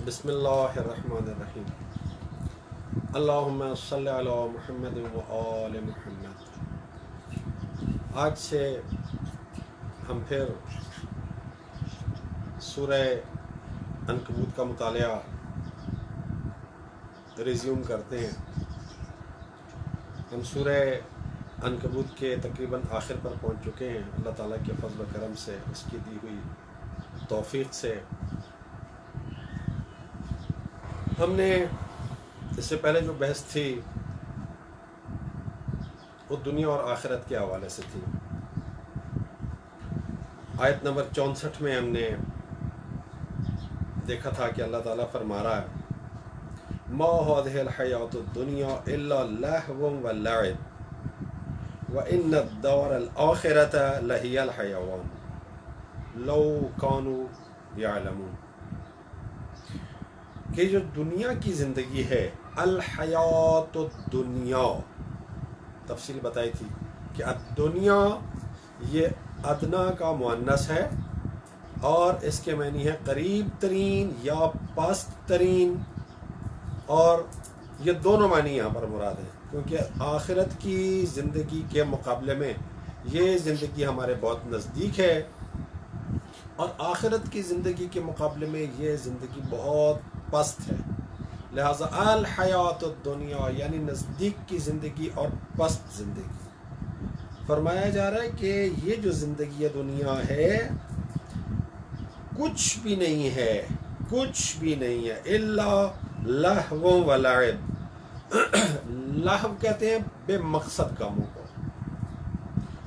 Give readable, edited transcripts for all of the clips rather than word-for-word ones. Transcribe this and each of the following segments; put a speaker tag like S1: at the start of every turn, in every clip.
S1: بسم اللہ الرحمن الرحیم اللہم صلی علی محمد و آل محمد۔ آج سے ہم پھر سورہ عنکبوت کا مطالعہ ریزیوم کرتے ہیں۔ ہم سورہ عنکبوت کے تقریباً آخر پر پہنچ چکے ہیں۔ اللہ تعالیٰ کے فضل و کرم سے، اس کی دی ہوئی توفیق سے ہم نے اس سے پہلے جو بحث تھی وہ دنیا اور آخرت کے حوالے سے تھی۔ آیت نمبر 64 میں ہم نے دیکھا تھا کہ اللہ تعالیٰ فرما رہا ہے ما هذه الحیات الدنیا الا لہو و لعب وان الدار الآخرۃ لہی الحیوان لو کانوا یعلمون، کہ جو دنیا کی زندگی ہے، الحیات الدنیا، تفصیل بتائی تھی کہ الدنیا یہ ادنا کا مؤنث ہے اور اس کے معنی ہے قریب ترین یا پست ترین، اور یہ دونوں معنی یہاں پر مراد ہیں، کیونکہ آخرت کی زندگی کے مقابلے میں یہ زندگی ہمارے بہت نزدیک ہے، اور آخرت کی زندگی کے مقابلے میں یہ زندگی بہت پست ہے۔ لہذا الحیات الدنیا یعنی نزدیک کی زندگی اور پست زندگی۔ فرمایا جا رہا ہے کہ یہ جو زندگی دنیا ہے کچھ بھی نہیں ہے، کچھ بھی نہیں ہے الا لہو و لعب۔ لہو کہتے ہیں بے مقصد کاموں کو،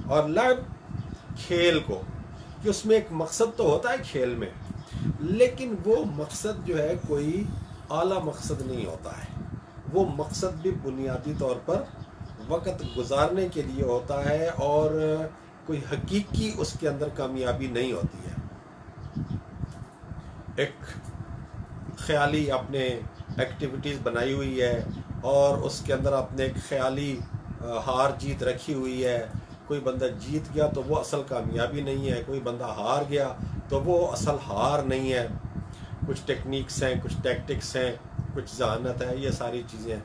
S1: اور لعب کھیل کو، کہ اس میں ایک مقصد تو ہوتا ہے کھیل میں، لیکن وہ مقصد جو ہے کوئی اعلیٰ مقصد نہیں ہوتا ہے۔ وہ مقصد بھی بنیادی طور پر وقت گزارنے کے لیے ہوتا ہے، اور کوئی حقیقی اس کے اندر کامیابی نہیں ہوتی ہے۔ ایک خیالی اپنے ایکٹیویٹیز بنائی ہوئی ہے، اور اس کے اندر اپنے ایک خیالی ہار جیت رکھی ہوئی ہے۔ کوئی بندہ جیت گیا تو وہ اصل کامیابی نہیں ہے، کوئی بندہ ہار گیا تو وہ اصل ہار نہیں ہے۔ کچھ ٹیکنیکس ہیں، کچھ ٹیکٹکس ہیں، کچھ ذہانت ہے، یہ ساری چیزیں ہیں،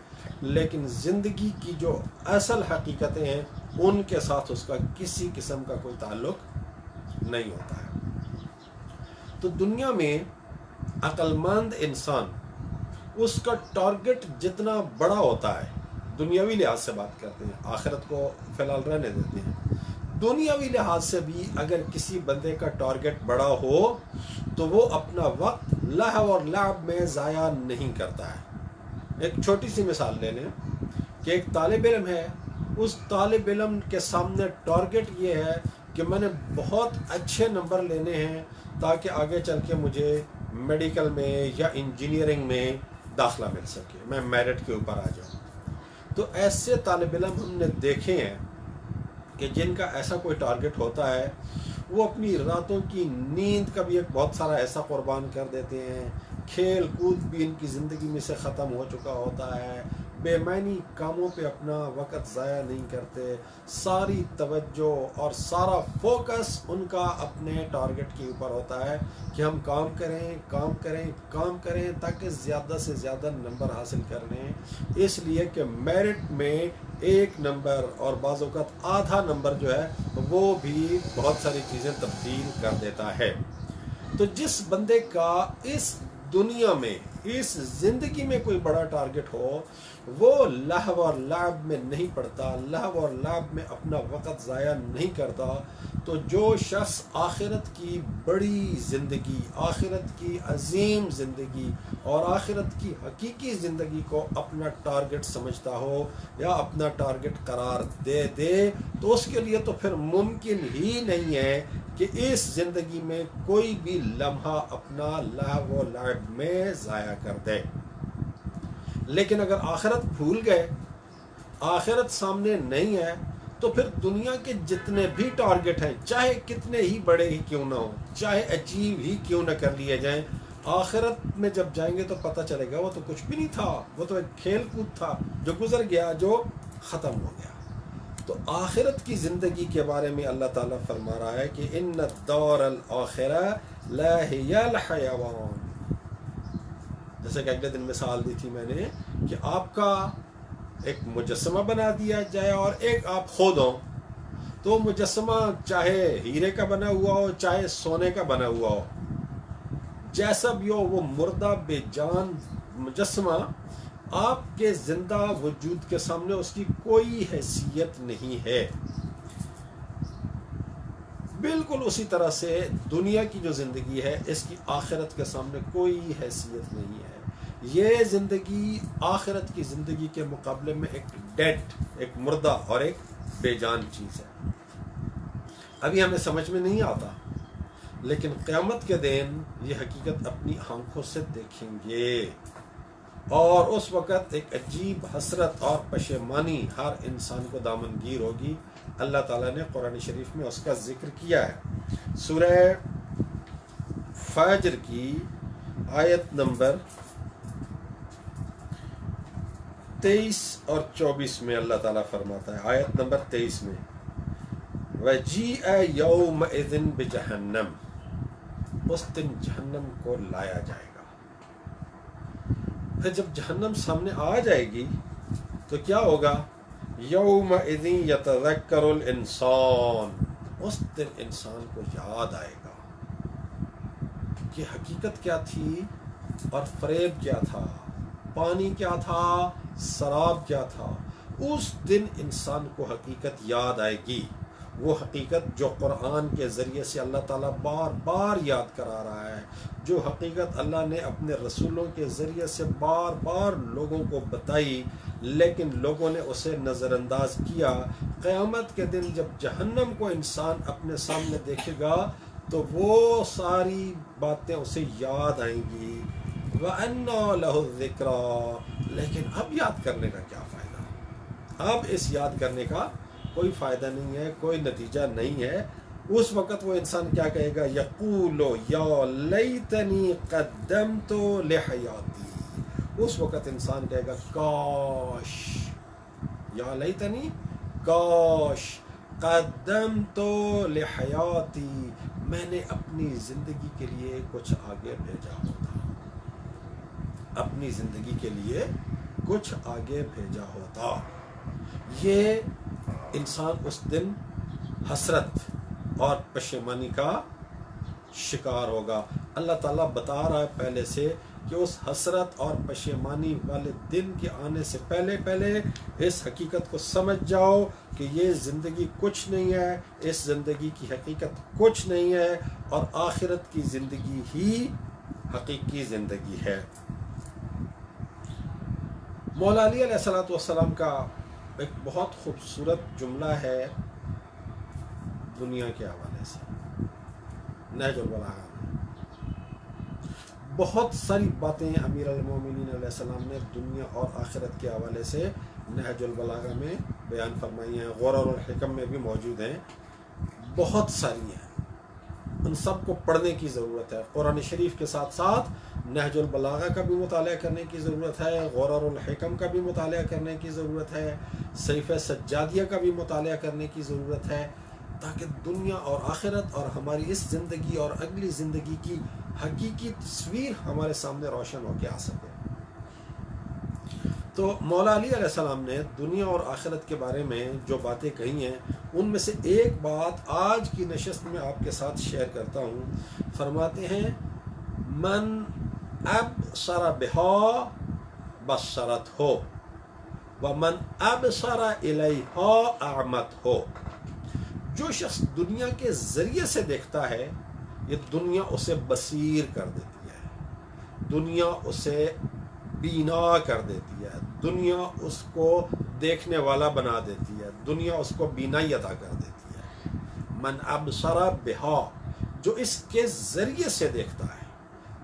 S1: لیکن زندگی کی جو اصل حقیقتیں ہیں ان کے ساتھ اس کا کسی قسم کا کوئی تعلق نہیں ہوتا ہے۔ تو دنیا میں عقل مند انسان، اس کا ٹارگٹ جتنا بڑا ہوتا ہے، دنیاوی لحاظ سے بات کرتے ہیں، آخرت کو فی الحال رہنے دیتے ہیں، دنیاوی لحاظ سے بھی اگر کسی بندے کا ٹارگٹ بڑا ہو تو وہ اپنا وقت لہو اور لعب میں ضائع نہیں کرتا ہے۔ ایک چھوٹی سی مثال لے لیں کہ ایک طالب علم ہے، اس طالب علم کے سامنے ٹارگٹ یہ ہے کہ میں نے بہت اچھے نمبر لینے ہیں تاکہ آگے چل کے مجھے میڈیکل میں یا انجینئرنگ میں داخلہ مل سکے، میں میرٹ کے اوپر آ جاؤں۔ تو ایسے طالب علم ہم نے دیکھے ہیں کہ جن کا ایسا کوئی ٹارگٹ ہوتا ہے، وہ اپنی راتوں کی نیند کا بھی ایک بہت سارا ایسا قربان کر دیتے ہیں، کھیل کود بھی ان کی زندگی میں سے ختم ہو چکا ہوتا ہے، بے معنی کاموں پہ اپنا وقت ضائع نہیں کرتے، ساری توجہ اور سارا فوکس ان کا اپنے ٹارگٹ کے اوپر ہوتا ہے کہ ہم کام کریں کام کریں کام کریں تاکہ زیادہ سے زیادہ نمبر حاصل کر لیں، اس لیے کہ میرٹ میں ایک نمبر اور بعض اوقات آدھا نمبر جو ہے وہ بھی بہت ساری چیزیں تبدیل کر دیتا ہے۔ تو جس بندے کا اس دنیا میں، اس زندگی میں کوئی بڑا ٹارگٹ ہو، وہ لہو اور لعب میں نہیں پڑتا، لہو اور لعب میں اپنا وقت ضائع نہیں کرتا، تو جو شخص آخرت کی بڑی زندگی، آخرت کی عظیم زندگی اور آخرت کی حقیقی زندگی کو اپنا ٹارگٹ سمجھتا ہو یا اپنا ٹارگٹ قرار دے تو اس کے لیے تو پھر ممکن ہی نہیں ہے کہ اس زندگی میں کوئی بھی لمحہ اپنا لہو و لعب میں ضائع کر دے۔ لیکن اگر آخرت بھول گئے، آخرت سامنے نہیں ہے، تو پھر دنیا کے جتنے بھی ٹارگٹ ہیں، چاہے کتنے ہی بڑے ہی کیوں نہ ہوں، چاہے اچیو ہی کیوں نہ کر لیے جائیں، آخرت میں جب جائیں گے تو پتہ چلے گا وہ تو کچھ بھی نہیں تھا، وہ تو ایک کھیل کود تھا جو گزر گیا، جو ختم ہو گیا۔ تو آخرت کی زندگی کے بارے میں اللہ تعالیٰ فرما رہا ہے کہ ان الدار الآخرہ لہی الحیوان، جیسے کہ اگلے دن مثال دی تھی میں نے کہ آپ کا ایک مجسمہ بنا دیا جائے اور ایک آپ خود ہوں، تو مجسمہ چاہے ہیرے کا بنا ہوا ہو چاہے سونے کا بنا ہوا ہو، جیسا بھی ہو وہ مردہ بے جان مجسمہ آپ کے زندہ وجود کے سامنے اس کی کوئی حیثیت نہیں ہے۔ بالکل اسی طرح سے دنیا کی جو زندگی ہے اس کی آخرت کے سامنے کوئی حیثیت نہیں ہے۔ یہ زندگی آخرت کی زندگی کے مقابلے میں ایک ڈیڈ، ایک مردہ اور ایک بے جان چیز ہے۔ ابھی ہمیں سمجھ میں نہیں آتا، لیکن قیامت کے دن یہ حقیقت اپنی آنکھوں سے دیکھیں گے، اور اس وقت ایک عجیب حسرت اور پشیمانی ہر انسان کو دامنگیر ہوگی۔ اللہ تعالیٰ نے قرآن شریف میں اس کا ذکر کیا ہے۔ سورہ فجر کی آیت نمبر 23 اور 24 میں اللہ تعالیٰ فرماتا ہے، آیت نمبر 23 میں وَجِیءَ یَوْمَئِذٍ بِجَہَنَّمَ، اس دن جہنم کو لایا جائے گا۔ پھر جب جہنم سامنے آ جائے گی تو کیا ہوگا؟ یومئذ یتذکر الانسان، اس دن انسان کو یاد آئے گا کہ حقیقت کیا تھی اور فریب کیا تھا، پانی کیا تھا، سراب کیا تھا۔ اس دن انسان کو حقیقت یاد آئے گی، وہ حقیقت جو قرآن کے ذریعے سے اللہ تعالیٰ بار بار یاد کرا رہا ہے، جو حقیقت اللہ نے اپنے رسولوں کے ذریعے سے بار بار لوگوں کو بتائی، لیکن لوگوں نے اسے نظر انداز کیا۔ قیامت کے دن جب جہنم کو انسان اپنے سامنے دیکھے گا تو وہ ساری باتیں اسے یاد آئیں گی۔ وَأَنَّى لَهُ الذِّكْرَى، لیکن اب یاد کرنے کا کیا فائدہ؟ اب اس یاد کرنے کا کوئی فائدہ نہیں ہے، کوئی نتیجہ نہیں ہے۔ اس وقت وہ انسان کیا کہے گا؟ یقول یا لیتنی قدمت لحیاتی، اس وقت انسان کہے گا کاش، یا لیتنی کاش قدمت لحیاتی، میں نے اپنی زندگی کے لیے کچھ آگے بھیجا ہوتا، اپنی زندگی کے لیے کچھ آگے بھیجا ہوتا۔ یہ انسان اس دن حسرت اور پشیمانی کا شکار ہوگا۔ اللہ تعالیٰ بتا رہا ہے پہلے سے کہ اس حسرت اور پشیمانی والے دن کے آنے سے پہلے اس حقیقت کو سمجھ جاؤ کہ یہ زندگی کچھ نہیں ہے، اس زندگی کی حقیقت کچھ نہیں ہے، اور آخرت کی زندگی ہی حقیقی زندگی ہے۔ مولا علی علیہ السلام کا ایک بہت خوبصورت جملہ ہے دنیا کے حوالے سے، نہج البلاغہ میں بہت ساری باتیں امیر المومنین علیہ السلام نے دنیا اور آخرت کے حوالے سے نہج البلاغہ میں بیان فرمائی ہیں، غرر الحکم میں بھی موجود ہیں، بہت ساری ہیں، ان سب کو پڑھنے کی ضرورت ہے۔ قرآن شریف کے ساتھ ساتھ نہج البلاغہ کا بھی مطالعہ کرنے کی ضرورت ہے، غرر الحکم کا بھی مطالعہ کرنے کی ضرورت ہے، صحیفہ سجادیہ کا بھی مطالعہ کرنے کی ضرورت ہے، تاکہ دنیا اور آخرت اور ہماری اس زندگی اور اگلی زندگی کی حقیقی تصویر ہمارے سامنے روشن ہو کے آ سکے۔ تو مولا علی علیہ السلام نے دنیا اور آخرت کے بارے میں جو باتیں کہی ہیں، ان میں سے ایک بات آج کی نشست میں آپ کے ساتھ شیئر کرتا ہوں۔ فرماتے ہیں من ابصر بہا بصرت ہو ومن ابصر الیہا اعمت ہو، جو شخص دنیا کے ذریعے سے دیکھتا ہے یہ دنیا اسے بصیر کر دیتی ہے، دنیا اسے بینا کر دیتی ہے، دنیا اس کو دیکھنے والا بنا دیتی ہے، دنیا اس کو بینائی عطا کر دیتی ہے۔ من ابصر بہا، جو اس کے ذریعے سے دیکھتا ہے،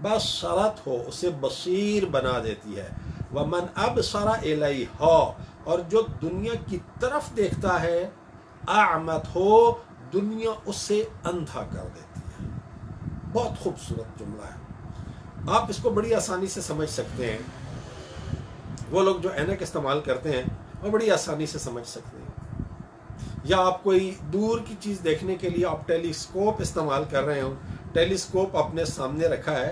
S1: بصرت ہو، اسے بصیر بنا دیتی ہے۔ ومن ابصر الیہا، اور جو دنیا کی طرف دیکھتا ہے، اعمت ہو، دنیا اسے اندھا کر دیتی ہے۔ بہت خوبصورت جملہ ہے، آپ اس کو بڑی آسانی سے سمجھ سکتے ہیں۔ وہ لوگ جو اینک استعمال کرتے ہیں وہ بڑی آسانی سے سمجھ سکتے ہیں، یا آپ کوئی دور کی چیز دیکھنے کے لیے آپ ٹیلی اسکوپ استعمال کر رہے ہوں، ٹیلی اسکوپ اپنے سامنے رکھا ہے،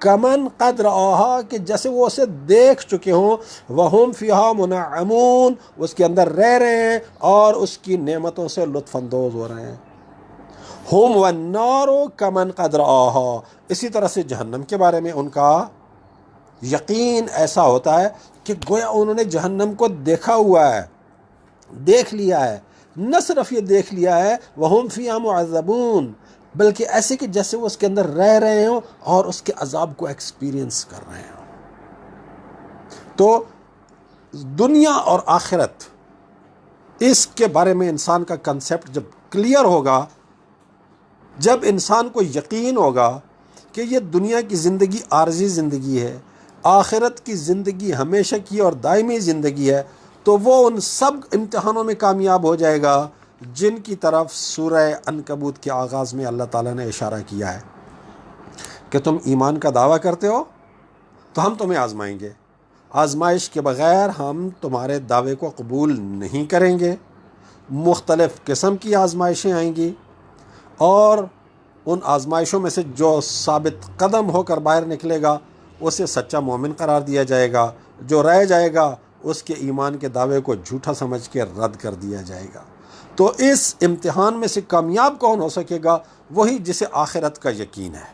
S2: کمن قد رآہا کہ جیسے وہ اسے دیکھ چکے ہوں، وہم فیہا منعمون اس کے اندر رہ رہے ہیں اور اس کی نعمتوں سے لطف اندوز ہو رہے ہیں۔ ہم والنار کمن قد رآہا، اسی طرح سے جہنم کے بارے میں ان کا یقین ایسا ہوتا ہے کہ گویا انہوں نے جہنم کو دیکھا ہوا ہے، دیکھ لیا ہے، نہ صرف یہ دیکھ لیا ہے وہم فیہا معذبون، بلکہ ایسے کہ جیسے وہ اس کے اندر رہ رہے ہوں اور اس کے عذاب کو ایکسپیرینس کر رہے ہوں۔ تو دنیا اور آخرت، اس کے بارے میں انسان کا کنسیپٹ جب کلیئر ہوگا، جب انسان کو یقین ہوگا کہ یہ دنیا کی زندگی عارضی زندگی ہے، آخرت کی زندگی ہمیشہ کی اور دائمی زندگی ہے، تو وہ ان سب امتحانوں میں کامیاب ہو جائے گا جن کی طرف سورہ عنکبوت کے آغاز میں اللہ تعالیٰ نے اشارہ کیا ہے کہ تم ایمان کا دعویٰ کرتے ہو تو ہم تمہیں آزمائیں گے، آزمائش کے بغیر ہم تمہارے دعوے کو قبول نہیں کریں گے۔ مختلف قسم کی آزمائشیں آئیں گی اور ان آزمائشوں میں سے جو ثابت قدم ہو کر باہر نکلے گا اسے سچا مومن قرار دیا جائے گا، جو رہ جائے گا اس کے ایمان کے دعوے کو جھوٹا سمجھ کے رد کر دیا جائے گا۔ تو اس امتحان میں سے کامیاب کون ہو سکے گا؟ وہی جسے آخرت کا یقین ہے۔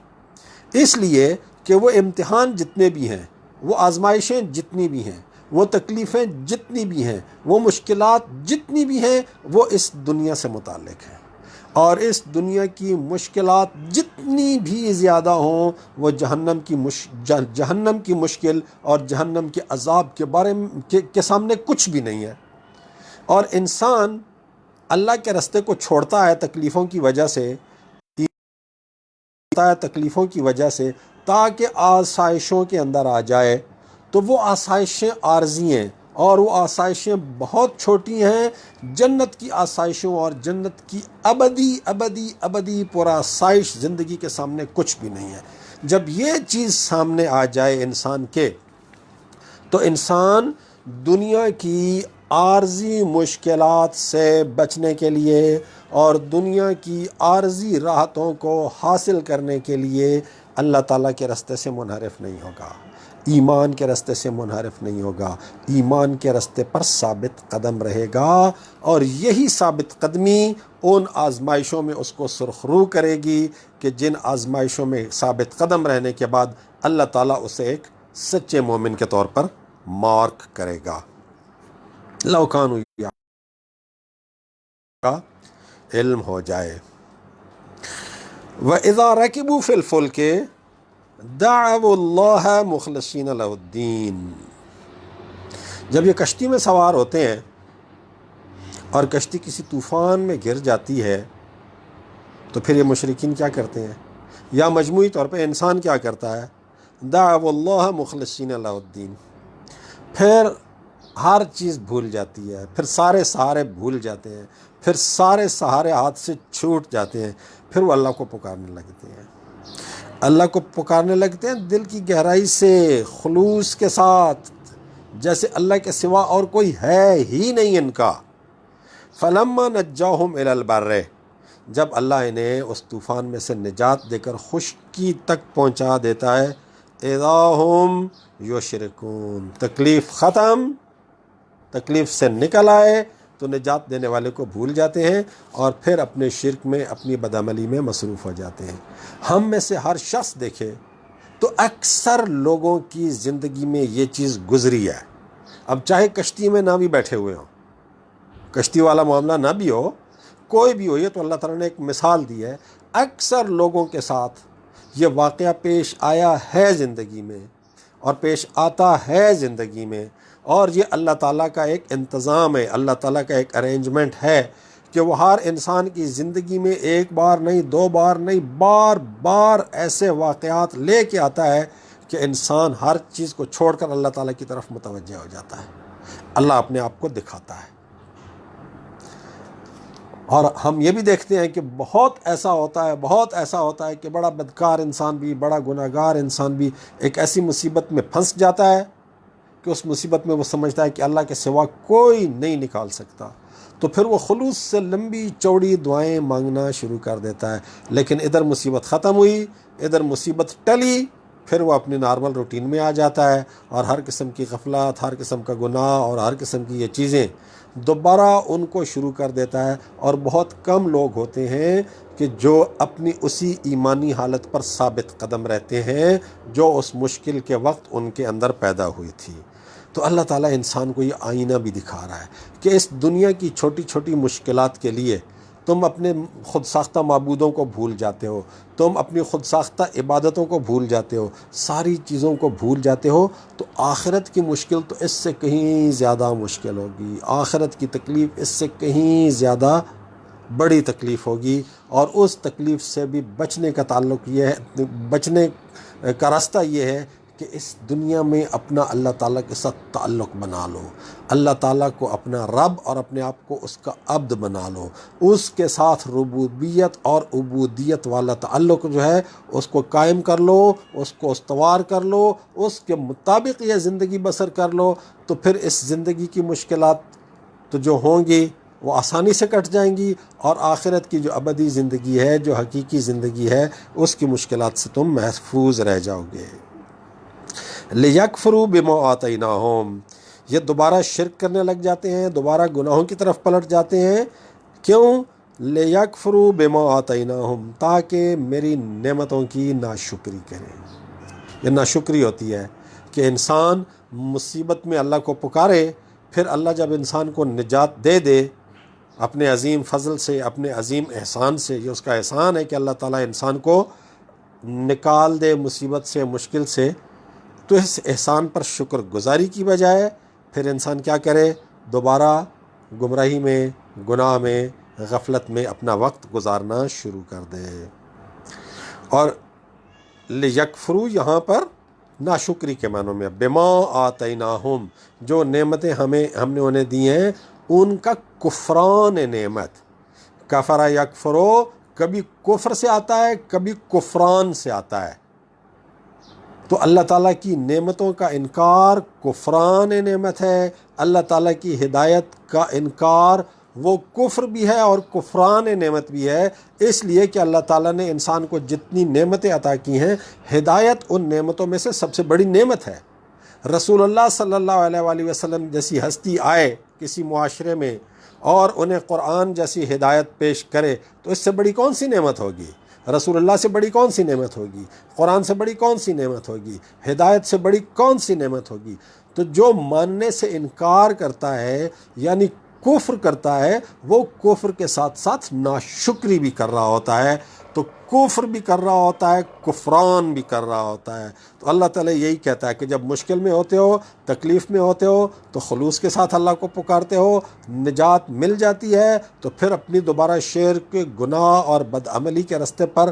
S2: اس لیے کہ وہ امتحان جتنے بھی ہیں، وہ آزمائشیں جتنی بھی ہیں، وہ تکلیفیں جتنی بھی ہیں، وہ مشکلات جتنی بھی ہیں، وہ اس دنیا سے متعلق ہیں، اور اس دنیا کی مشکلات جتنی بھی زیادہ ہوں وہ جہنم کی مشکل اور جہنم کے عذاب کے بارے کے سامنے کچھ بھی نہیں ہے۔ اور انسان اللہ کے رستے کو چھوڑتا ہے تکلیفوں کی وجہ سے، تاکہ آسائشوں کے اندر آ جائے، تو وہ آسائشیں عارضی ہیں اور وہ آسائشیں بہت چھوٹی ہیں۔ جنت کی آسائشوں اور جنت کی ابدی ابدی ابدی پرآسائش زندگی کے سامنے کچھ بھی نہیں ہے۔ جب یہ چیز سامنے آ جائے انسان کے، تو انسان دنیا کی عارضی مشکلات سے بچنے کے لیے اور دنیا کی عارضی راحتوں کو حاصل کرنے کے لیے اللہ تعالیٰ کے رستے سے منحرف نہیں ہوگا، ایمان کے رستے سے منحرف نہیں ہوگا، ایمان کے رستے پر ثابت قدم رہے گا، اور یہی ثابت قدمی ان آزمائشوں میں اس کو سرخرو کرے گی کہ جن آزمائشوں میں ثابت قدم رہنے کے بعد اللہ تعالیٰ اسے ایک سچے مومن کے طور پر مارک کرے گا۔ لو کانوا کا علم ہو جائے۔ وَإِذَا رَكِبُوا فِي الْفُلْكِ دَعَوُا اللَّهَ مُخْلِصِينَ لَهُ الدِّينَ، جب یہ کشتی میں سوار ہوتے ہیں اور کشتی کسی طوفان میں گر جاتی ہے تو پھر یہ مشرکین کیا کرتے ہیں، یا مجموعی طور پہ انسان کیا کرتا ہے؟ دعوا اللہ مخلصین لہ الدین، پھر ہر چیز بھول جاتی ہے، پھر سارے سہارے بھول جاتے ہیں، پھر سارے سہارے ہاتھ سے چھوٹ جاتے ہیں، پھر وہ اللہ کو پکارنے لگتے ہیں، اللہ کو پکارنے لگتے ہیں دل کی گہرائی سے، خلوص کے ساتھ، جیسے اللہ کے سوا اور کوئی ہے ہی نہیں ان کا۔ فَلَمَّا نَجَّاهُمْ إِلَى الْبَرِّ، جب اللہ انہیں اس طوفان میں سے نجات دے کر خشکی تک پہنچا دیتا ہے، اِذَا هُمْ يُشْرِكُونَ، تکلیف ختم، تکلیف سے نکل آئے تو نجات دینے والے کو بھول جاتے ہیں اور پھر اپنے شرک میں، اپنی بدعملی میں مصروف ہو جاتے ہیں۔ ہم میں سے ہر شخص دیکھے تو اکثر لوگوں کی زندگی میں یہ چیز گزری ہے، اب چاہے کشتی میں نہ بھی بیٹھے ہوئے ہوں، کشتی والا معاملہ نہ بھی ہو، کوئی بھی ہو، یہ تو اللہ تعالیٰ نے ایک مثال دی ہے، اکثر لوگوں کے ساتھ یہ واقعہ پیش آیا ہے زندگی میں اور پیش آتا ہے زندگی میں، اور یہ اللہ تعالیٰ کا ایک انتظام ہے، اللہ تعالیٰ کا ایک ارینجمنٹ ہے کہ وہ ہر انسان کی زندگی میں ایک بار نہیں، دو بار نہیں، بار بار ایسے واقعات لے کے آتا ہے کہ انسان ہر چیز کو چھوڑ کر اللہ تعالیٰ کی طرف متوجہ ہو جاتا ہے، اللہ اپنے آپ کو دکھاتا ہے۔ اور ہم یہ بھی دیکھتے ہیں کہ بہت ایسا ہوتا ہے کہ بڑا بدکار انسان بھی، بڑا گناہ گار انسان بھی ایک ایسی مصیبت میں پھنس جاتا ہے کہ اس مصیبت میں وہ سمجھتا ہے کہ اللہ کے سوا کوئی نہیں نکال سکتا، تو پھر وہ خلوص سے لمبی چوڑی دعائیں مانگنا شروع کر دیتا ہے، لیکن ادھر مصیبت ختم ہوئی، ادھر مصیبت ٹلی پھر وہ اپنی نارمل روٹین میں آ جاتا ہے، اور ہر قسم کی غفلت، ہر قسم کا گناہ اور ہر قسم کی یہ چیزیں دوبارہ ان کو شروع کر دیتا ہے۔ اور بہت کم لوگ ہوتے ہیں کہ جو اپنی اسی ایمانی حالت پر ثابت قدم رہتے ہیں جو اس مشکل کے وقت ان کے اندر پیدا ہوئی تھی۔ تو اللہ تعالیٰ انسان کو یہ آئینہ بھی دکھا رہا ہے کہ اس دنیا کی چھوٹی چھوٹی مشکلات کے لیے تم اپنے خود ساختہ معبودوں کو بھول جاتے ہو، تم اپنی خود ساختہ عبادتوں کو بھول جاتے ہو، ساری چیزوں کو بھول جاتے ہو، تو آخرت کی مشکل تو اس سے کہیں زیادہ مشکل ہوگی، آخرت کی تکلیف اس سے کہیں زیادہ بڑی تکلیف ہوگی۔ اور اس تکلیف سے بھی بچنے کا تعلق یہ ہے، بچنے کا راستہ یہ ہے کہ اس دنیا میں اپنا اللہ تعالیٰ کے ساتھ تعلق بنا لو، اللہ تعالیٰ کو اپنا رب اور اپنے آپ کو اس کا عبد بنا لو، اس کے ساتھ ربوبیت اور عبودیت والا تعلق جو ہے اس کو قائم کر لو، اس کو استوار کر لو، اس کے مطابق یہ زندگی بسر کر لو، تو پھر اس زندگی کی مشکلات تو جو ہوں گی وہ آسانی سے کٹ جائیں گی، اور آخرت کی جو ابدی زندگی ہے، جو حقیقی زندگی ہے، اس کی مشکلات سے تم محفوظ رہ جاؤ گے۔ لِيَكْفُرُوا بِمَا آتَيْنَاهُمْ، یہ دوبارہ شرک کرنے لگ جاتے ہیں، دوبارہ گناہوں کی طرف پلٹ جاتے ہیں۔ کیوں؟ لِيَكْفُرُوا بِمَا آتَيْنَاهُمْ، تاکہ میری نعمتوں کی ناشکری کریں۔ یہ ناشکری ہوتی ہے کہ انسان مصیبت میں اللہ کو پکارے، پھر اللہ جب انسان کو نجات دے دے اپنے عظیم فضل سے، اپنے عظیم احسان سے، یہ اس کا احسان ہے کہ اللہ تعالیٰ انسان کو نکال دے مصیبت سے، مشکل سے، تو اس احسان پر شکر گزاری کی بجائے پھر انسان کیا کرے؟ دوبارہ گمراہی میں، گناہ میں، غفلت میں اپنا وقت گزارنا شروع کر دے۔ اور لِيَكْفُرُوا یہاں پر ناشکری کے معنوں میں، بِمَا آتَيْنَاهُمْ، جو نعمتیں ہم نے انہیں دی ہیں ان کا کفران نعمت۔ کفر یکفرو کبھی کفر سے آتا ہے، کبھی کفران سے آتا ہے۔ تو اللہ تعالیٰ کی نعمتوں کا انکار کفران نعمت ہے، اللہ تعالیٰ کی ہدایت کا انکار وہ کفر بھی ہے اور کفران نعمت بھی ہے، اس لیے کہ اللہ تعالیٰ نے انسان کو جتنی نعمتیں عطا کی ہیں، ہدایت ان نعمتوں میں سے سب سے بڑی نعمت ہے۔ رسول اللہ صلی اللہ علیہ وآلہ وسلم جیسی ہستی آئے کسی معاشرے میں اور انہیں قرآن جیسی ہدایت پیش کرے تو اس سے بڑی کون سی نعمت ہوگی؟ رسول اللہ سے بڑی کون سی نعمت ہوگی؟ قرآن سے بڑی کون سی نعمت ہوگی؟ ہدایت سے بڑی کون سی نعمت ہوگی؟ تو جو ماننے سے انکار کرتا ہے یعنی کفر کرتا ہے، وہ کفر کے ساتھ ساتھ ناشکری بھی کر رہا ہوتا ہے، تو کفر بھی کر رہا ہوتا ہے، کفران بھی کر رہا ہوتا ہے۔ تو اللہ تعالیٰ یہی کہتا ہے کہ جب مشکل میں ہوتے ہو، تکلیف میں ہوتے ہو، تو خلوص کے ساتھ اللہ کو پکارتے ہو، نجات مل جاتی ہے، تو پھر اپنی دوبارہ شرک، گناہ اور بدعملی کے راستے پر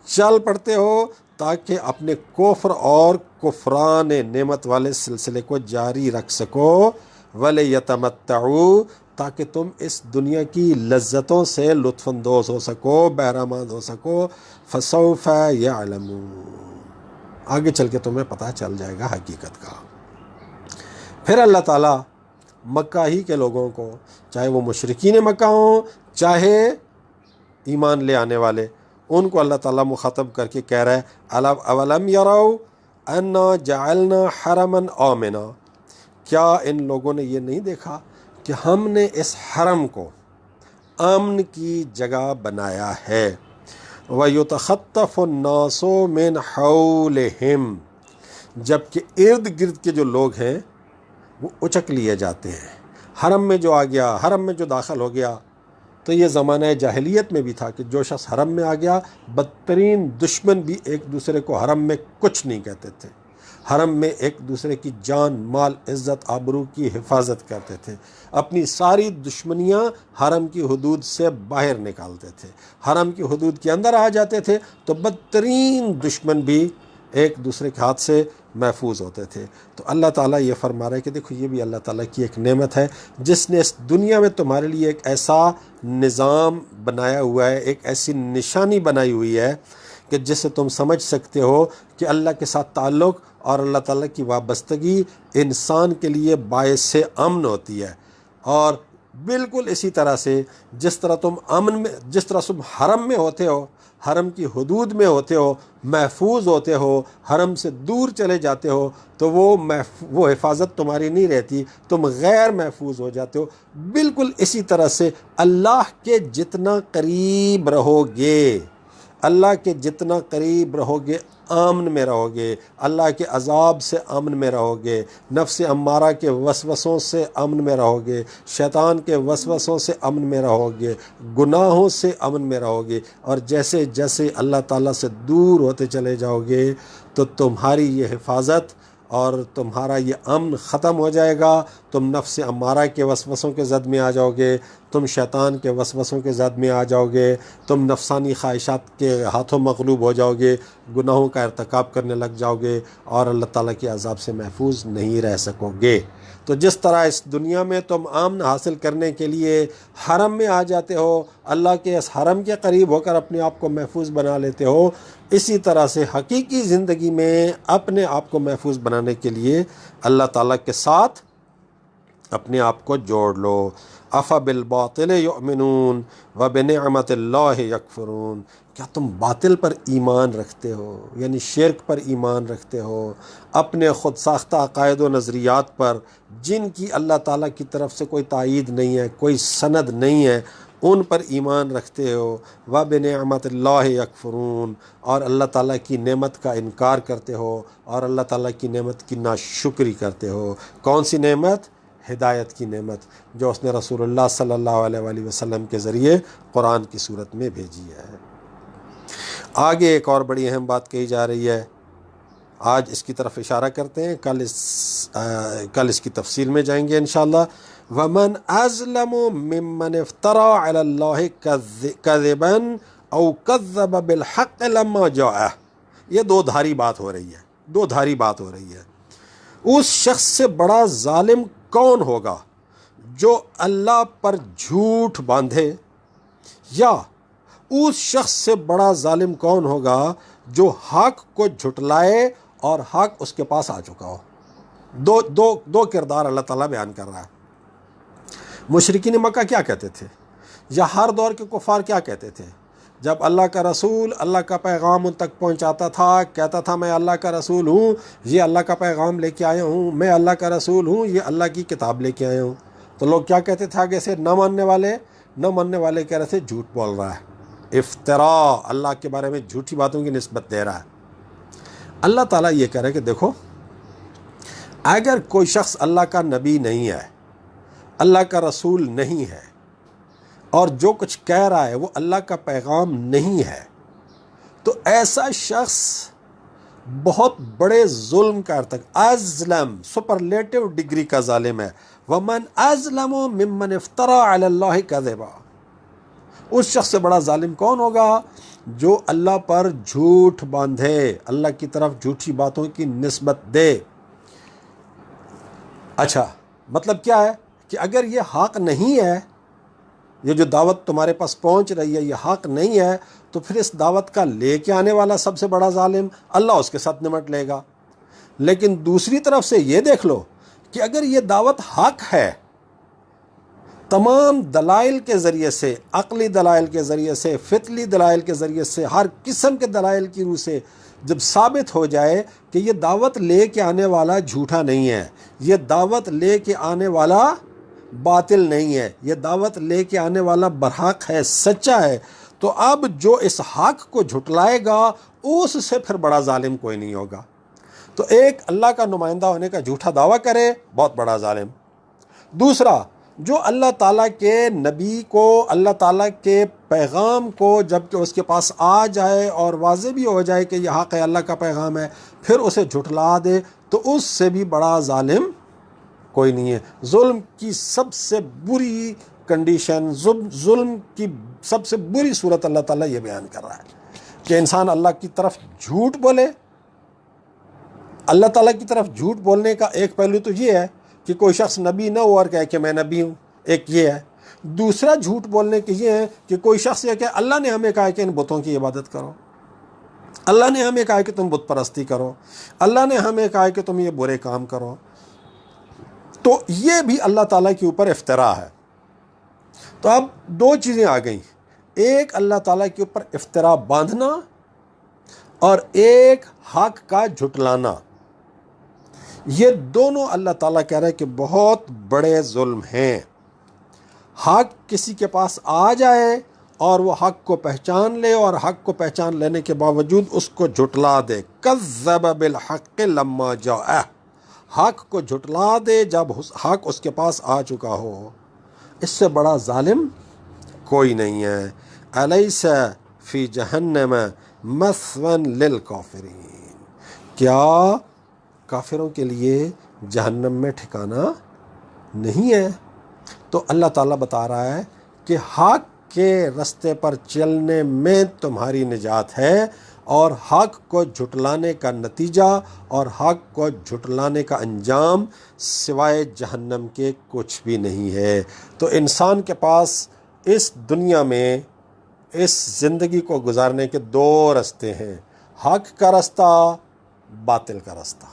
S2: چل پڑتے ہو، تاکہ اپنے کفر اور کفران نعمت والے سلسلے کو جاری رکھ سکو۔ وَلِيَتَمَتَّعُوا، تاکہ تم اس دنیا کی لذتوں سے لطف اندوز ہو سکو، بہرامند ہو سکو۔ فَسَوْفَ يَعْلَمُونَ، آگے چل کے تمہیں پتہ چل جائے گا حقیقت کا۔ پھر اللہ تعالیٰ مکہ ہی کے لوگوں کو، چاہے وہ مشرکین مکہ ہوں، چاہے ایمان لے آنے والے، ان کو اللہ تعالیٰ مخاطب کر کے کہہ رہا ہے اولم یروا انا جعلنا حرما آمنا، کیا ان لوگوں نے یہ نہیں دیکھا کہ ہم نے اس حرم کو امن کی جگہ بنایا ہے۔ وَيُتَخَطَّفُ النَّاسُ مِنْ حَوْلِهِمْ، جبکہ ارد گرد کے جو لوگ ہیں وہ اچک لیے جاتے ہیں۔ حرم میں جو آ گیا، حرم میں جو داخل ہو گیا، تو یہ زمانہ جاہلیت میں بھی تھا کہ جو شخص حرم میں آ گیا، بدترین دشمن بھی ایک دوسرے کو حرم میں کچھ نہیں کہتے تھے، حرم میں ایک دوسرے کی جان، مال، عزت، آبرو کی حفاظت کرتے تھے، اپنی ساری دشمنیاں حرم کی حدود سے باہر نکالتے تھے، حرم کی حدود کے اندر آ جاتے تھے تو بدترین دشمن بھی ایک دوسرے کے ہاتھ سے محفوظ ہوتے تھے۔ تو اللہ تعالیٰ یہ فرما رہا ہے کہ دیکھو یہ بھی اللہ تعالیٰ کی ایک نعمت ہے، جس نے اس دنیا میں تمہارے لیے ایک ایسا نظام بنایا ہوا ہے، ایک ایسی نشانی بنائی ہوئی ہے کہ جس سے تم سمجھ سکتے ہو کہ اللہ کے ساتھ تعلق اور اللہ تعالیٰ کی وابستگی انسان کے لیے باعث امن ہوتی ہے، اور بالکل اسی طرح سے جس طرح تم حرم میں ہوتے ہو، حرم کی حدود میں ہوتے ہو، محفوظ ہوتے ہو، حرم سے دور چلے جاتے ہو تو وہ حفاظت تمہاری نہیں رہتی، تم غیر محفوظ ہو جاتے ہو۔ بالکل اسی طرح سے اللہ کے جتنا قریب رہو گے، اللہ کے جتنا قریب رہو گے امن میں رہو گے، اللہ کے عذاب سے امن میں رہو گے، نفس امارہ کے وسوسوں سے امن میں رہو گے، شیطان کے وسوسوں سے امن میں رہو گے، گناہوں سے امن میں رہو گے، اور جیسے جیسے اللہ تعالیٰ سے دور ہوتے چلے جاؤ گے تو تمہاری یہ حفاظت اور تمہارا یہ امن ختم ہو جائے گا۔ تم نفس امارہ کے وسوسوں کے زد میں آ جاؤ گے، تم شیطان کے وسوسوں کے زد میں آ جاؤ گے، تم نفسانی خواہشات کے ہاتھوں مغلوب ہو جاؤ گے، گناہوں کا ارتکاب کرنے لگ جاؤ گے اور اللہ تعالیٰ کے عذاب سے محفوظ نہیں رہ سکو گے۔ تو جس طرح اس دنیا میں تم امن حاصل کرنے کے لیے حرم میں آ جاتے ہو، اللہ کے اس حرم کے قریب ہو کر اپنے آپ کو محفوظ بنا لیتے ہو، اسی طرح سے حقیقی زندگی میں اپنے آپ کو محفوظ بنانے کے لیے اللہ تعالیٰ کے ساتھ اپنے آپ کو جوڑ لو۔ افبالباطل یؤمنون وبنعمت اللہ یکفرون، کیا تم باطل پر ایمان رکھتے ہو، یعنی شرک پر ایمان رکھتے ہو، اپنے خود ساختہ عقائد و نظریات پر جن کی اللہ تعالیٰ کی طرف سے کوئی تائید نہیں ہے، کوئی سند نہیں ہے، ان پر ایمان رکھتے ہو، وبنعمت اللہ یکفرون، اور اللہ تعالیٰ کی نعمت کا انکار کرتے ہو اور اللہ تعالیٰ کی نعمت کی ناشکری کرتے ہو۔ کون سی نعمت؟ ہدایت کی نعمت، جو اس نے رسول اللہ صلی اللہ علیہ وآلہ وسلم کے ذریعے قرآن کی صورت میں بھیجی ہے۔ آگے ایک اور بڑی اہم بات کہی جا رہی ہے، آج اس کی طرف اشارہ کرتے ہیں، کل اس کی تفصیل میں جائیں گے انشاءاللہ۔ وَمَنْ أَظْلَمُ مِمَّنِ افْتَرَى عَلَى اللَّهِ كَذِبًا أَوْ كَذَّبَ بِالْحَقِّ لَمَّا جَاءَهُ، یہ دو دھاری بات ہو رہی ہے۔ اس شخص سے بڑا ظالم کون ہوگا جو اللہ پر جھوٹ باندھے، یا اس شخص سے بڑا ظالم کون ہوگا جو حق کو جھٹلائے اور حق اس کے پاس آ چکا ہو۔ دو کردار اللہ تعالیٰ بیان کر رہا ہے۔ مشرکین مکہ کیا کہتے تھے، یا ہر دور کے کفار کیا کہتے تھے؟ جب اللہ کا رسول اللہ کا پیغام ان تک پہنچاتا تھا، کہتا تھا میں اللہ کا رسول ہوں، یہ اللہ کا پیغام لے کے آیا ہوں، میں اللہ کا رسول ہوں، یہ اللہ کی کتاب لے کے آیا ہوں، تو لوگ کیا کہتے تھے آگے سے؟ نہ ماننے والے کہہ رہے تھے جھوٹ بول رہا ہے، افتراء، اللہ کے بارے میں جھوٹی باتوں کی نسبت دے رہا ہے۔ اللہ تعالیٰ یہ کہہ رہا ہے کہ دیکھو، اگر کوئی شخص اللہ کا نبی نہیں ہے، اللہ کا رسول نہیں ہے، اور جو کچھ کہہ رہا ہے وہ اللہ کا پیغام نہیں ہے، تو ایسا شخص بہت بڑے ظلم کا ازلم سپرلیٹو ڈگری کا ظالم ہے۔ وَمَنْ أَظْلَمُ مِمَّنِ افْتَرَى عَلَى اللَّهِ كَذِبًا، اس شخص سے بڑا ظالم کون ہوگا جو اللہ پر جھوٹ باندھے، اللہ کی طرف جھوٹی باتوں کی نسبت دے۔ اچھا، مطلب کیا ہے کہ اگر یہ حق نہیں ہے، یہ جو دعوت تمہارے پاس پہنچ رہی ہے یہ حق نہیں ہے، تو پھر اس دعوت کا لے کے آنے والا سب سے بڑا ظالم اللہ اس کے ساتھ نمٹ لے گا۔ لیکن دوسری طرف سے یہ دیکھ لو کہ اگر یہ دعوت حق ہے، تمام دلائل کے ذریعے سے، عقلی دلائل کے ذریعے سے، فطری دلائل کے ذریعے سے، ہر قسم کے دلائل کی روح سے جب ثابت ہو جائے کہ یہ دعوت لے کے آنے والا جھوٹا نہیں ہے، یہ دعوت لے کے آنے والا باطل نہیں ہے، یہ دعوت لے کے آنے والا برحق ہے، سچا ہے، تو اب جو اس حق کو جھٹلائے گا اس سے پھر بڑا ظالم کوئی نہیں ہوگا۔ تو ایک اللہ کا نمائندہ ہونے کا جھوٹا دعویٰ کرے، بہت بڑا ظالم۔ دوسرا، جو اللہ تعالیٰ کے نبی کو، اللہ تعالیٰ کے پیغام کو جب کہ اس کے پاس آ جائے اور واضح بھی ہو جائے کہ یہ حق ہے، اللہ کا پیغام ہے، پھر اسے جھٹلا دے، تو اس سے بھی بڑا ظالم کوئی نہیں ہے۔ ظلم کی سب سے بری کنڈیشن، ظلم کی سب سے بری صورت اللہ تعالیٰ یہ بیان کر رہا ہے کہ انسان اللہ کی طرف جھوٹ بولے۔ اللہ تعالیٰ کی طرف جھوٹ بولنے کا ایک پہلو تو یہ ہے کہ کوئی شخص نبی نہ ہو اور کہے کہ میں نبی ہوں، ایک یہ ہے۔ دوسرا جھوٹ بولنے کی یہ ہے کہ کوئی شخص یہ کہ اللہ نے ہمیں کہا کہ ان بتوں کی عبادت کرو، اللہ نے ہمیں کہا کہ تم بت پرستی کرو، اللہ نے ہمیں کہا کہ تم یہ برے کام کرو، تو یہ بھی اللہ تعالیٰ کے اوپر افتراء ہے۔ تو اب دو چیزیں آ گئیں، ایک اللہ تعالیٰ کے اوپر افترا باندھنا اور ایک حق کا جھٹلانا۔ یہ دونوں اللہ تعالیٰ کہہ رہے ہیں کہ بہت بڑے ظلم ہیں۔ حق کسی کے پاس آ جائے اور وہ حق کو پہچان لے اور حق کو پہچان لینے کے باوجود اس کو جھٹلا دے، کذب بالحق لما جاءہ، حق کو جھٹلا دے جب حق اس کے پاس آ چکا ہو، اس سے بڑا ظالم کوئی نہیں ہے۔ الیس فی جہنم مثوی للکافرین، کیا کافروں کے لیے جہنم میں ٹھکانہ نہیں ہے؟ تو اللہ تعالیٰ بتا رہا ہے کہ حق کے رستے پر چلنے میں تمہاری نجات ہے، اور حق کو جھٹلانے کا نتیجہ اور حق کو جھٹلانے کا انجام سوائے جہنم کے کچھ بھی نہیں ہے۔ تو انسان کے پاس اس دنیا میں اس زندگی کو گزارنے کے دو رستے ہیں، حق کا رستہ، باطل کا رستہ۔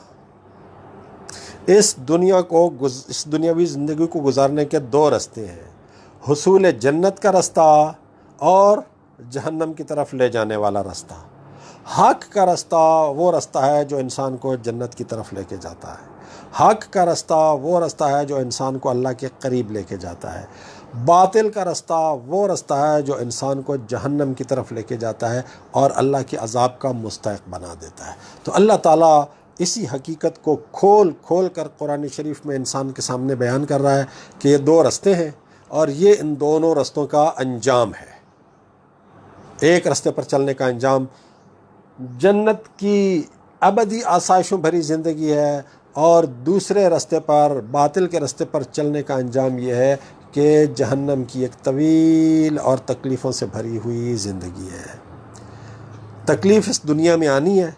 S2: اس دنیاوی زندگی کو گزارنے کے دو رستے ہیں، حصول جنت کا رستہ اور جہنم کی طرف لے جانے والا رستہ۔ حق کا رستہ وہ رستہ ہے جو انسان کو جنت کی طرف لے کے جاتا ہے، حق کا رستہ وہ رستہ ہے جو انسان کو اللہ کے قریب لے کے جاتا ہے، باطل کا رستہ وہ رستہ ہے جو انسان کو جہنم کی طرف لے کے جاتا ہے اور اللہ کے عذاب کا مستحق بنا دیتا ہے۔ تو اللہ تعالیٰ اسی حقیقت کو کھول کھول کر قرآن شریف میں انسان کے سامنے بیان کر رہا ہے کہ یہ دو رستے ہیں اور یہ ان دونوں رستوں کا انجام ہے۔ ایک رستے پر چلنے کا انجام جنت کی ابدی آسائشوں بھری زندگی ہے، اور دوسرے رستے پر، باطل کے رستے پر چلنے کا انجام یہ ہے کہ جہنم کی ایک طویل اور تکلیفوں سے بھری ہوئی زندگی ہے۔ تکلیف اس دنیا میں آنی ہے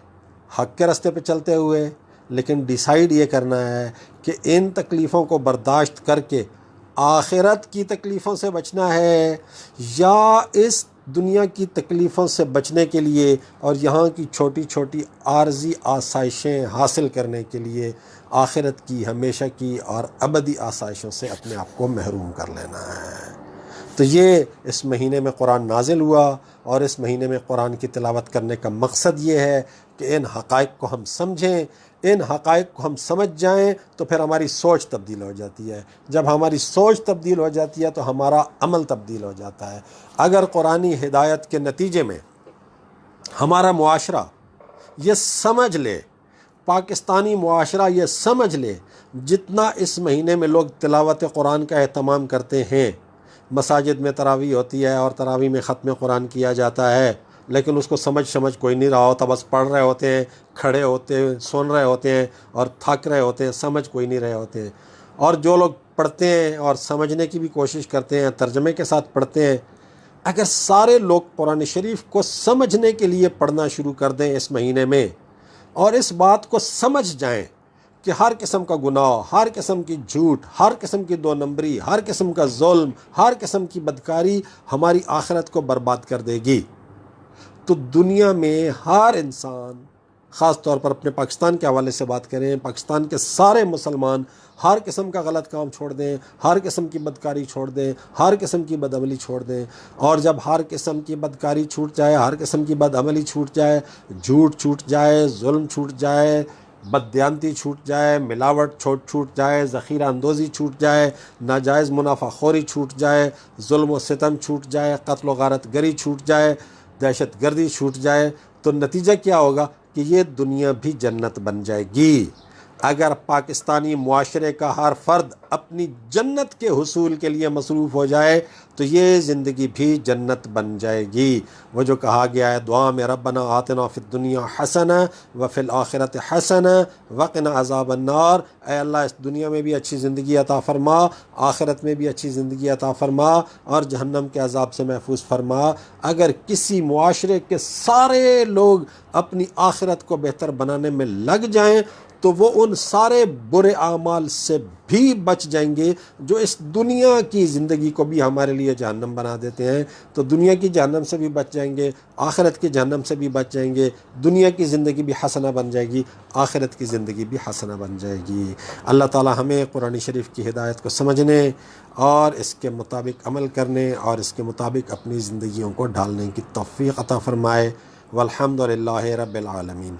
S2: حق کے رستے پہ چلتے ہوئے، لیکن ڈیسائیڈ یہ کرنا ہے کہ ان تکلیفوں کو برداشت کر کے آخرت کی تکلیفوں سے بچنا ہے، یا اس دنیا کی تکلیفوں سے بچنے کے لیے اور یہاں کی چھوٹی چھوٹی عارضی آسائشیں حاصل کرنے کے لیے آخرت کی ہمیشہ کی اور ابدی آسائشوں سے اپنے آپ کو محروم کر لینا ہے۔ تو یہ اس مہینے میں قرآن نازل ہوا، اور اس مہینے میں قرآن کی تلاوت کرنے کا مقصد یہ ہے کہ ان حقائق کو ہم سمجھیں، ان حقائق کو ہم سمجھ جائیں تو پھر ہماری سوچ تبدیل ہو جاتی ہے۔ جب ہماری سوچ تبدیل ہو جاتی ہے تو ہمارا عمل تبدیل ہو جاتا ہے۔ اگر قرآنی ہدایت کے نتیجے میں ہمارا معاشرہ یہ سمجھ لے، پاکستانی معاشرہ یہ سمجھ لے، جتنا اس مہینے میں لوگ تلاوت قرآن کا اہتمام کرتے ہیں، مساجد میں تراویح ہوتی ہے اور تراویح میں ختم قرآن کیا جاتا ہے، لیکن اس کو سمجھ کوئی نہیں رہا ہوتا، بس پڑھ رہے ہوتے ہیں، کھڑے ہوتے ہیں، سن رہے ہوتے ہیں اور تھک رہے ہوتے ہیں، سمجھ کوئی نہیں رہے ہوتے ہیں۔ اور جو لوگ پڑھتے ہیں اور سمجھنے کی بھی کوشش کرتے ہیں، ترجمے کے ساتھ پڑھتے ہیں، اگر سارے لوگ قرآن شریف کو سمجھنے کے لیے پڑھنا شروع کر دیں اس مہینے میں، اور اس بات کو سمجھ جائیں کہ ہر قسم کا گناہ، ہر قسم کی جھوٹ، ہر قسم کی دو نمبری، ہر قسم کا ظلم، ہر قسم کی بدکاری ہماری آخرت کو برباد کر دے گی، تو دنیا میں ہر انسان، خاص طور پر اپنے پاکستان کے حوالے سے بات کریں، پاکستان کے سارے مسلمان ہر قسم کا غلط کام چھوڑ دیں، ہر قسم کی بدکاری چھوڑ دیں، ہر قسم کی بدعملی چھوڑ دیں، اور جب ہر قسم کی بدکاری چھوٹ جائے، ہر قسم کی بدعملی چھوٹ جائے، جھوٹ چھوٹ جائے، ظلم چھوٹ جائے، بددیانتی چھوٹ جائے، ملاوٹ چھوٹ جائے، ذخیرہ اندوزی چھوٹ جائے، ناجائز منافع خوری چھوٹ جائے، ظلم و ستم چھوٹ جائے، قتل و غارت گری چھوٹ جائے، دہشت گردی چھوٹ جائے، تو نتیجہ کیا ہوگا کہ یہ دنیا بھی جنت بن جائے گی۔ اگر پاکستانی معاشرے کا ہر فرد اپنی جنت کے حصول کے لیے مصروف ہو جائے تو یہ زندگی بھی جنت بن جائے گی۔ وہ جو کہا گیا ہے دعا میں، ربنا آتنا فی الدنیا حسنہ وفی الآخرۃ حسنہ وقنا عذاب النار، اے اللہ اس دنیا میں بھی اچھی زندگی عطا فرما، آخرت میں بھی اچھی زندگی عطا فرما، اور جہنم کے عذاب سے محفوظ فرما۔ اگر کسی معاشرے کے سارے لوگ اپنی آخرت کو بہتر بنانے میں لگ جائیں تو وہ ان سارے برے اعمال سے بھی بچ جائیں گے جو اس دنیا کی زندگی کو بھی ہمارے لیے جہنم بنا دیتے ہیں. تو دنیا کی جہنم سے بھی بچ جائیں گے, آخرت کی جہنم سے بھی بچ جائیں گے. دنیا کی زندگی بھی حسنہ بن جائے گی, آخرت کی زندگی بھی حسنہ بن جائے گی. اللہ تعالی ہمیں قرآن شریف کی ہدایت کو سمجھنے اور اس کے مطابق عمل کرنے اور اس کے مطابق اپنی زندگیوں کو ڈھالنے کی توفیق عطا فرمائے. والحمد للہ رب العالمین.